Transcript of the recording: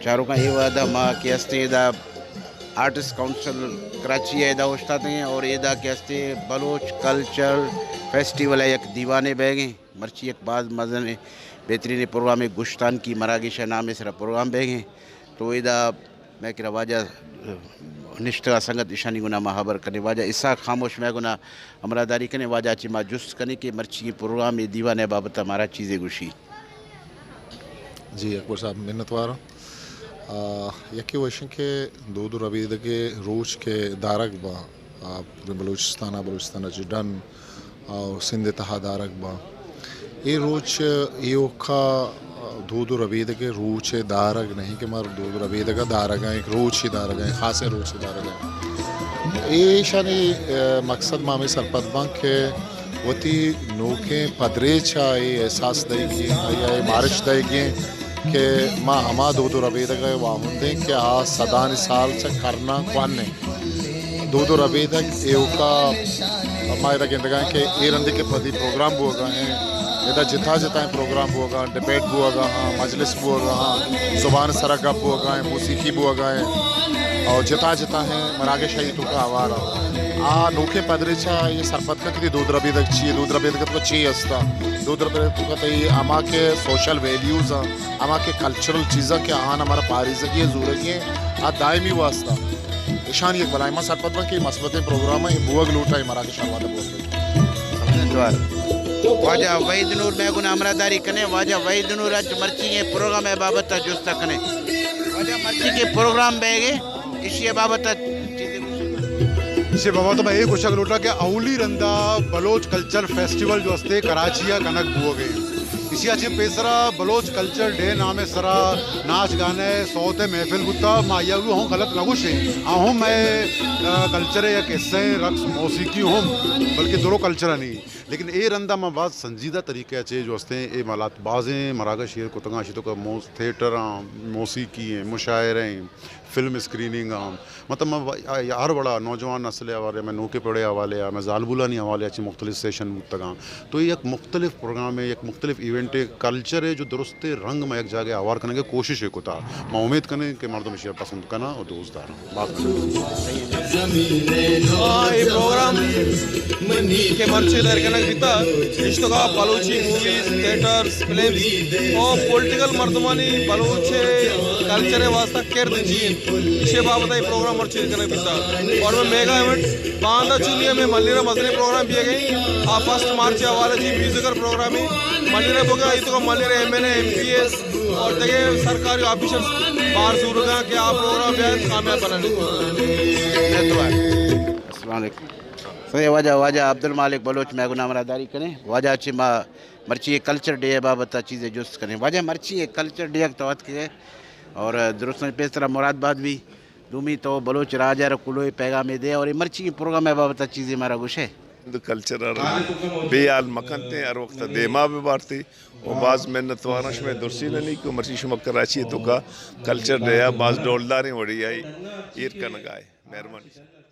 चारों का ये वादा माँ के हस्ते दा आर्टिस्ट काउंसिल कराची एदा उस्ताद हैं और एदा के हस्ते बलोच कल्चर फेस्टिवल है एक दीवाने बैगे मर्ची एक बाद मजन बेहतरीन प्रोग्राम है गुश्तान की मरागिश नाम है सरा प्रोग्राम बैगे तो एदा मैं कि वाजा निश्ता संगत ईशानी गुना महाबर करने वाजा इसा खामोश मैं गुना अमरादारी करने वाजा ची माँ जुस्त करने के मर्ची प्रोग्राम में दीवाने बाबत हमारा चीज़ें गुशी जी अकबर साहब मिन्नतवार यकी वशन के दूध रबीद के रूच के दारक बा बलूचिस्तान जिडन और सिंध तहा दारक बा ये रोच यो का दूध रबीद के रूच दारक नहीं कि मार दूध रबीद का दारक है एक रूच ही दारक है खास रूच ही दारक है ये शानी मकसद मामे सरपत बंक के वती नोके पदरे चाहे एहसास देगी या मारिश देगी कि माँ हमा दूध रबीद का वाहुंदे कि आ सदान साल से करना कौन नहीं दूध रबीद का हमारे कहते कि ये रंदी के पदी प्रोग्राम होगा हैं इधर जिता जिता प्रोग्राम होगा डिबेट होगा हाँ मजलिस होगा हाँ ज़ुबान सरगप होगा है मौसीकी होगा है और जिता जिता है मरागे शहीद का आवार आ नोखे पदरेचा ये सरपत का किती दूध रबीद चाहिए दूध रबीद का तो चाहिए असता दूध रबीद का तो ये आमा के सोशल वैल्यूज़ आमा के कल्चरल चीज़ा के आन हमारा पारिज़गी ज़रूरत है आ दायमी वास्ता ईशान एक बलाइमा सरपत में कि मसबत प्रोग्राम है बुआग लूटा है मरागे शर्वाद वाजा वहीद नूर मैं गुना अमरादारी कने वाजा वहीद नूर आज मर्ची के प्रोग्राम है बाबत जुस्ता कने वाजा मर्ची के प्रोग्राम बैगे इसी बाबत इसे बाबा तो मैं एक कुछ लूटा कि अवली रंदा बलोच कल्चर फेस्टिवल जो हस्ते कराची कनक बुआ गए इसी अच्छे पेसरा बलोच कल्चर डे नाम है सरा नाच गाने सौते महफिल गुत्ता माया भी हूँ गलत लगुश है हूँ मैं कल्चर या किस्से रक्स मौसीकी हूँ बल्कि दोनों कल्चर नहीं लेकिन ए रंदा में बात संजीदा तरीके अच्छे जो हस्ते ए मालात बाज़ें मरागा शेर को तंगा शितो का थिएटर मौसीकी हैं मुशायरे फिल्म स्क्रीनिंग मतलब मैं यार बड़ा नौजवान नस्ल हवाले मैं नोके पड़े हवाले मैं जालबुलानी हवाले अच्छी मुख्तलिफ सेशन तक तो ये एक मुख्तलिफ प्रोग्राम है एक मुख्तलिफ इवेंट है कल्चर है जो दुरुस्त रंग में एक जगह आवार करने की कोशिश है कुता मैं उम्मीद करें कि मर्दम शेयर पसंद करना और दोस्तदार बात प्रोग्राम के मर्चे बीता इश्तगा बलूची मूवीज थिएटर्स फिल्म्स और पॉलिटिकल मर्दमानी बलूच कल्चर वास्ता कर दीजिए इसे बाबत प्रोग्राम और चीज करने बीता और मैं मेगा इवेंट बांदा चुनिया में मल्लीरा मसले प्रोग्राम किए गई आ फर्स्ट मार्च हवाले जी म्यूजिकल प्रोग्राम ही मल्लीरा बोगा इतो मल्लीरा एमएलए एमपीएस और तगे सरकारी ऑफिसर्स बाहर सुरगा के आप प्रोग्राम बेहद कामयाब बनाने सही वाजा वाजा अब्दुल मालिक बलोच मैं गुना अमरादारी करें वाजा अच्छी माँ मर्ची कल्चर डे बाबत चीज़ें जुस्त करें वाजा मर्ची कल्चर डे तो के और दुरुस्त पेश तरह मुरादबाद भी दूमी तो बलोच राजा कुलो पैगाम दे और मर्ची प्रोग्राम है बाबत चीज़ें हमारा गुश है कल्चर बेयाल मकन थे हर वक्त देमा भी बारती और बाज़ मेहनत वारश में दुरसी नहीं को मर्ची शुमक कराची तो का कल्चर डे बाज़ डोलदारी वड़ी आई ईर का नगाए मेहरबानी।